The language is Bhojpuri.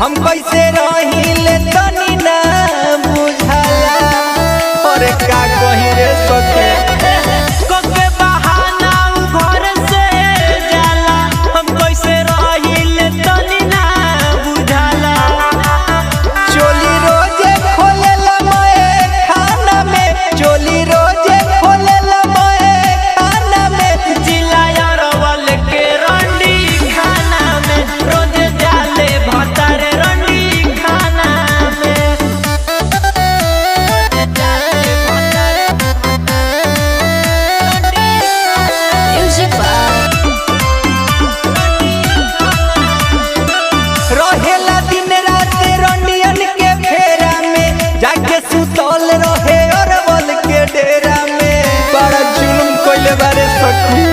हम कैसे रहिले तनी ना बुझाला। और का कही रे सखे कोके बहाना घर से जाला, हम कैसे रहिले तनी ना बुझाला। चोली रोजे खोलेला मैं खाना में, चोली रोजे खोलेला मैं खाना में। जिला अरवल के रंडी खाना में रोज जाले भतारे रंडी खाना में। जाले भतारे Music by रहेला दिन रात रंडियन के फेरा में, जाके सुतल रहे अरवल के डेरा में। बड़ा जुल्म कइले बारे सखी।